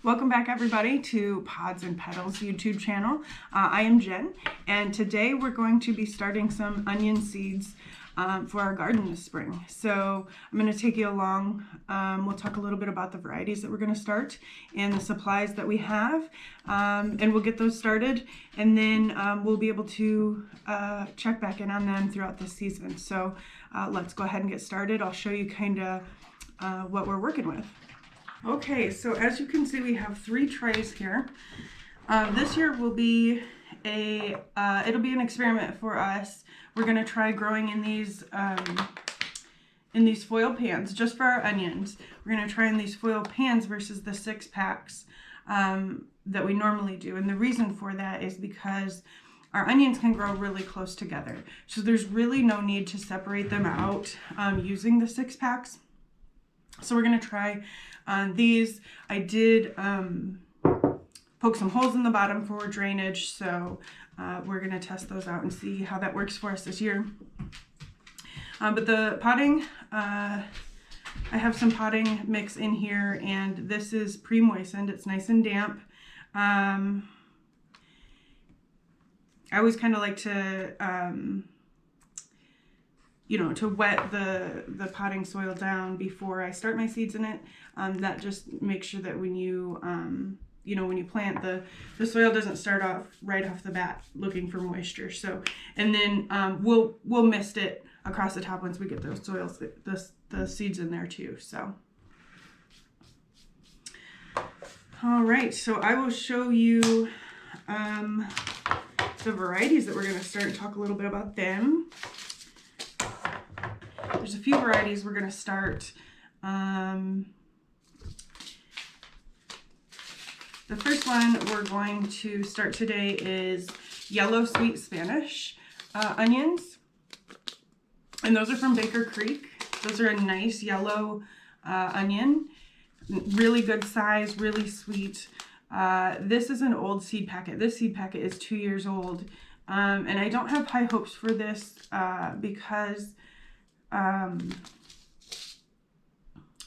Welcome back everybody to Pods and Petals YouTube channel. I am Jen, and today we're going to be starting some onion seeds for our garden this spring. So I'm going to take you along. We'll talk a little bit about the varieties that we're going to start and the supplies that we have, and we'll get those started, and then we'll be able to check back in on them throughout the season. So let's go ahead and get started. I'll show you kind of what we're working with. Okay, so as you can see, we have 3 trays here. This year will be it'll be an experiment for us. We're gonna try growing in these foil pans just for our onions. We're gonna try in these foil pans versus the 6-packs that we normally do. And the reason for that is because our onions can grow really close together. So there's really no need to separate them out using the 6-packs. So we're gonna try these. I did poke some holes in the bottom for drainage, so we're gonna test those out and see how that works for us this year. But the potting, I have some potting mix in here, and this is pre-moistened. It's nice and damp. I always kind of like to to wet the potting soil down before I start my seeds in it. That just makes sure that when you when you plant, the soil doesn't start off right off the bat looking for moisture. So, and then we'll mist it across the top once we get those soils, the seeds in there too. So, all right. So I will show you the varieties that we're going to start and talk a little bit about them. There's a few varieties we're going to start. The first one we're going to start today is yellow sweet Spanish onions. And those are from Baker Creek. Those are a nice yellow onion. Really good size, really sweet. This is an old seed packet. This seed packet is 2 years old. And I don't have high hopes for this because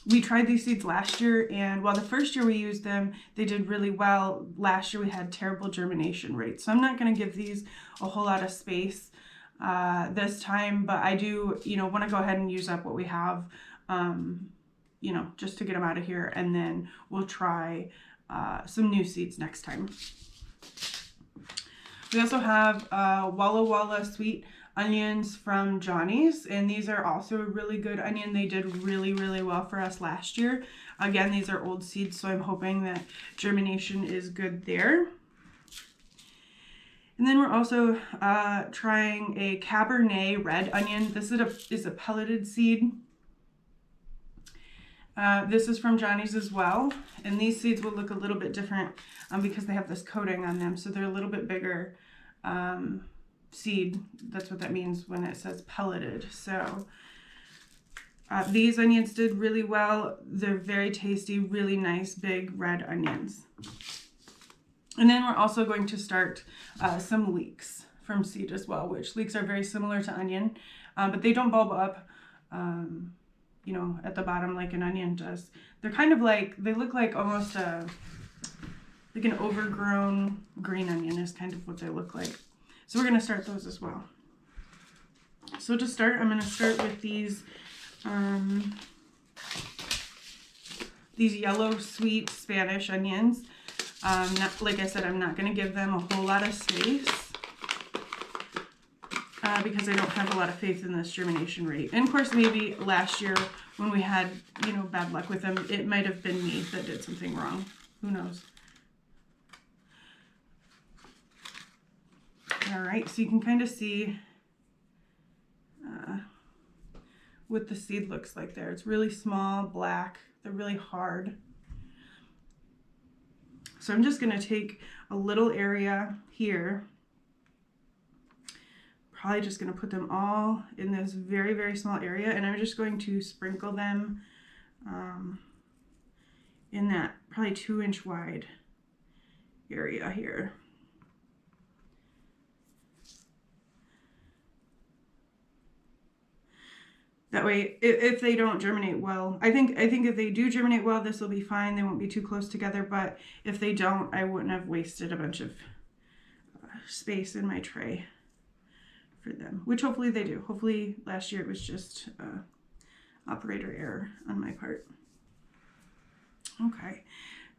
we tried these seeds last year, and while the first year we used them, they did really well. Last year we had terrible germination rates. So I'm not going to give these a whole lot of space this time, but I do, want to go ahead and use up what we have, just to get them out of here, and then we'll try some new seeds next time. We also have Walla Walla sweet onions from Johnny's, and these are also a really good onion. They did really, really well for us last year. Again, these are old seeds, so I'm hoping that germination is good there. And then we're also trying a Cabernet red onion. This is a pelleted seed. This is from Johnny's as well, and these seeds will look a little bit different because they have this coating on them, so they're a little bit bigger seed. That's what that means when it says pelleted. So these onions did really well. They're very tasty, really nice big red onions. And then we're also going to start some leeks from seed as well, which leeks are very similar to onion, but they don't bulb up at the bottom like an onion does. They're kind of like, they look like almost like an overgrown green onion is kind of what they look like. So we're going to start those as well. So to start, I'm going to start with these yellow sweet Spanish onions. Like I said, I'm not going to give them a whole lot of space because I don't have a lot of faith in this germination rate. And of course, maybe last year when we had, bad luck with them, it might have been me that did something wrong. Who knows? All right, so you can kind of see what the seed looks like there. It's really small, black. They're really hard. So I'm just going to take a little area here. Probably just going to put them all in this very, very small area, and I'm just going to sprinkle them in that probably 2-inch wide area here. That way, if they don't germinate well, I think if they do germinate well, this will be fine. They won't be too close together, but if they don't, I wouldn't have wasted a bunch of space in my tray for them, which hopefully they do. Hopefully last year it was just operator error on my part. Okay,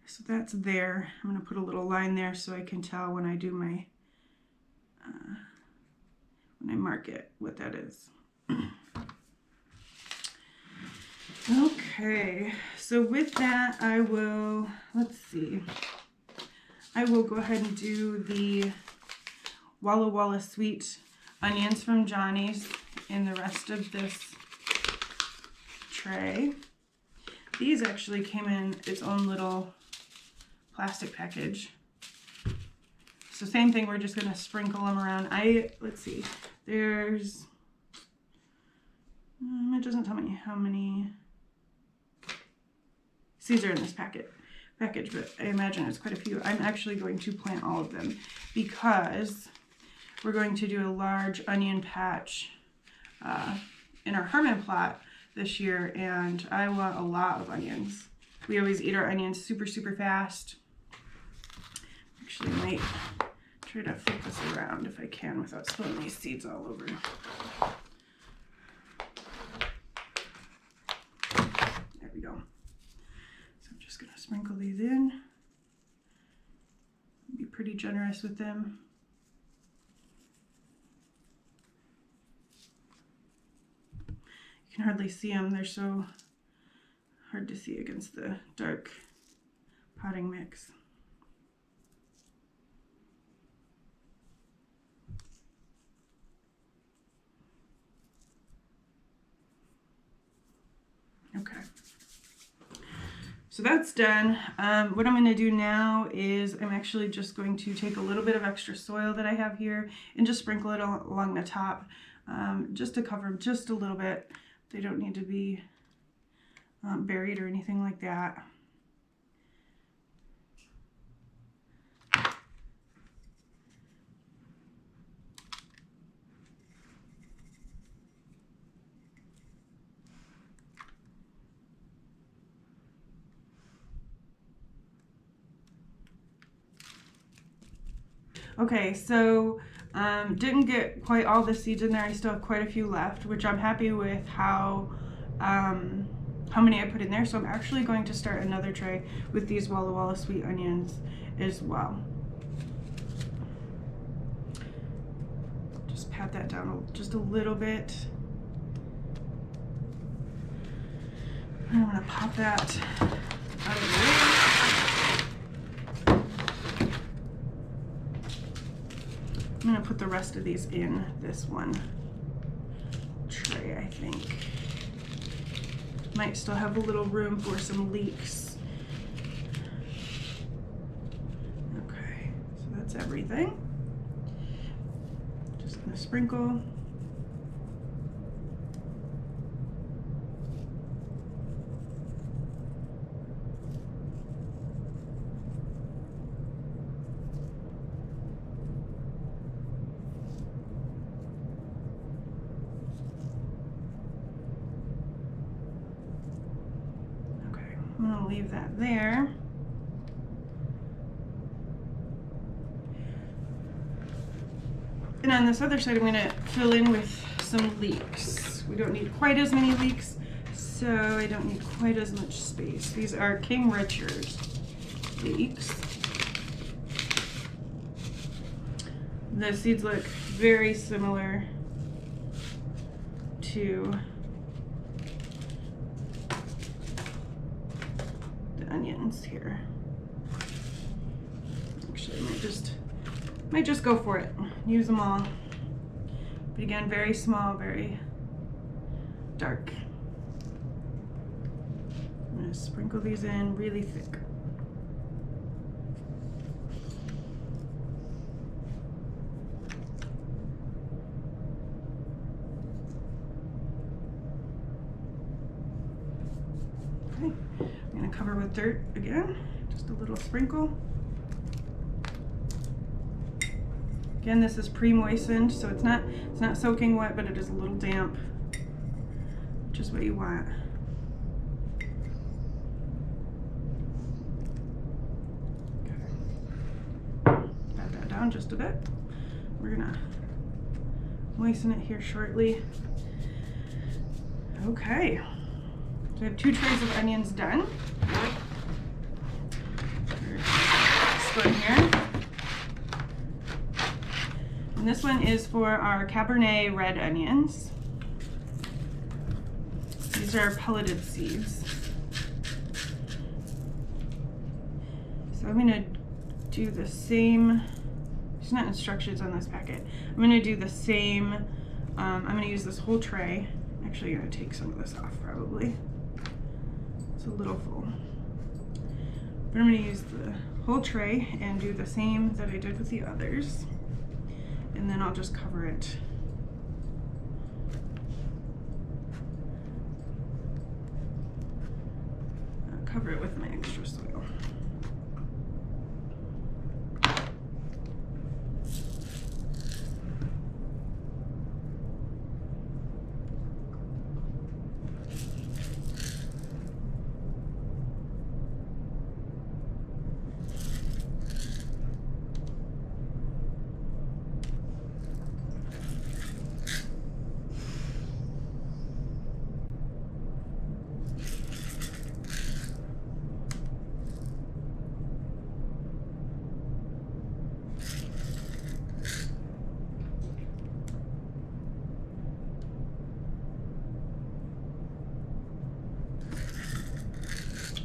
so that's there. I'm going to put a little line there so I can tell when I do my, when I mark it, what that is. Okay, so with that, I will, let's see, I will go ahead and do the Walla Walla Sweet onions from Johnny's in the rest of this tray. These actually came in its own little plastic package. So same thing, we're just gonna sprinkle them around. Let's see, there's, it doesn't tell me how many seeds are in this package, but I imagine it's quite a few. I'm actually going to plant all of them because we're going to do a large onion patch in our Herman plot this year, and I want a lot of onions. We always eat our onions super, super fast. Actually, I might try to flip this around if I can without spilling these seeds all over. There we go. Gonna sprinkle these in. Be pretty generous with them. You can hardly see them. They're so hard to see against the dark potting mix. Okay. So that's done. What I'm going to do now is I'm actually just going to take a little bit of extra soil that I have here and just sprinkle it along the top, just to cover them just a little bit. They don't need to be buried or anything like that. Okay, so didn't get quite all the seeds in there. I still have quite a few left, which I'm happy with how many I put in there. So I'm actually going to start another tray with these Walla Walla sweet onions as well. Just pat that down just a little bit. I'm gonna pop that out of the way. I'm going to put the rest of these in this one tray, I think. Might still have a little room for some leeks. Okay, so that's everything. Just going to sprinkle. I'm going to leave that there. And on this other side, I'm going to fill in with some leeks. We don't need quite as many leeks, so I don't need quite as much space. These are King Richard's leeks. The seeds look very similar to onions here. Actually, I might just go for it. Use them all. But again, very small, very dark. I'm going to sprinkle these in really thick. Okay. I'm going to cover with dirt again, just a little sprinkle. Again, this is pre-moistened, so it's not soaking wet, but it is a little damp. is what you want. Okay. Pat that down just a bit. We're gonna moisten it here shortly. Okay, so I have 2 trays of onions done. This one here. And this one is for our Cabernet red onions. These are pelleted seeds. So I'm gonna do the same, there's not instructions on this packet. I'm gonna do the same, I'm gonna use this whole tray. Actually, I'm gonna take some of this off probably. It's a little full. But I'm gonna use the whole tray and do the same that I did with the others. And then I'll just cover it. Cover it with my extra soil.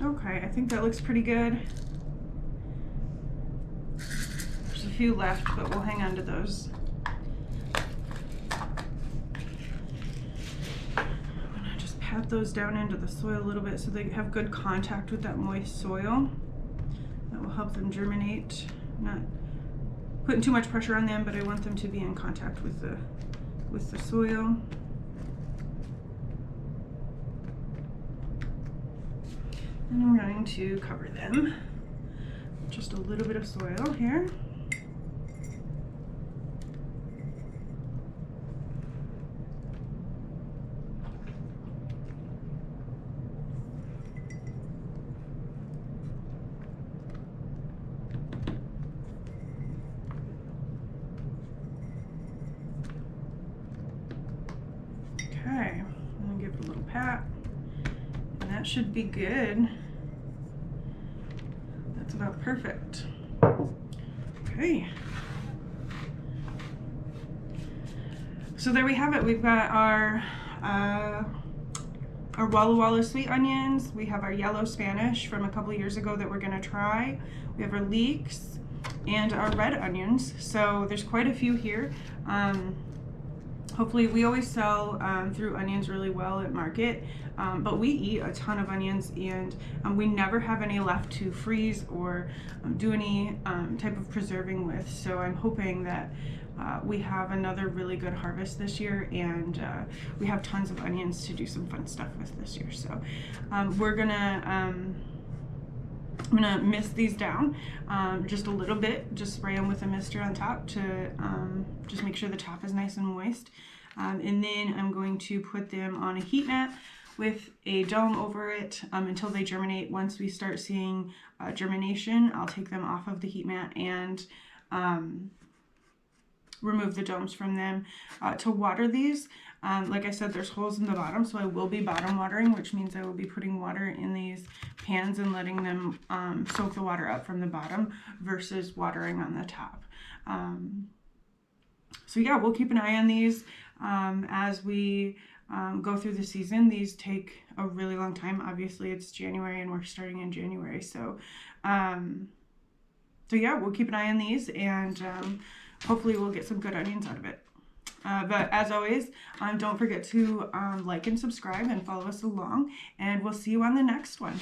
Okay, I think that looks pretty good. There's a few left, but we'll hang on to those. I'm gonna just pat those down into the soil a little bit so they have good contact with that moist soil. That will help them germinate. Not putting too much pressure on them, but I want them to be in contact with the soil. And I'm going to cover them with just a little bit of soil here. Okay, I'm gonna give it a little pat. And that should be good. That's about perfect. Okay. So there we have it. We've got our Walla Walla sweet onions. We have our yellow Spanish from a couple years ago that we're gonna try. We have our Leeks and our red onions. So there's quite a few here. Hopefully, we always sell through onions really well at market, but we eat a ton of onions, and we never have any left to freeze or do any type of preserving with. So I'm hoping that we have another really good harvest this year, and we have tons of onions to do some fun stuff with this year. So we're gonna I'm gonna mist these down just a little bit, just spray them with a mister on top to just make sure the top is nice and moist. And then I'm going to put them on a heat mat with a dome over it until they germinate. Once we start seeing germination, I'll take them off of the heat mat and remove the domes from them. To water these, like I said, there's holes in the bottom, so I will be bottom watering, which means I will be putting water in these pans and letting them soak the water up from the bottom versus watering on the top. So yeah, we'll keep an eye on these as we go through the season. These take a really long time. Obviously it's January and we're starting in January. So yeah, we'll keep an eye on these, and hopefully we'll get some good onions out of it. But as always, don't forget to like and subscribe and follow us along, and we'll see you on the next one.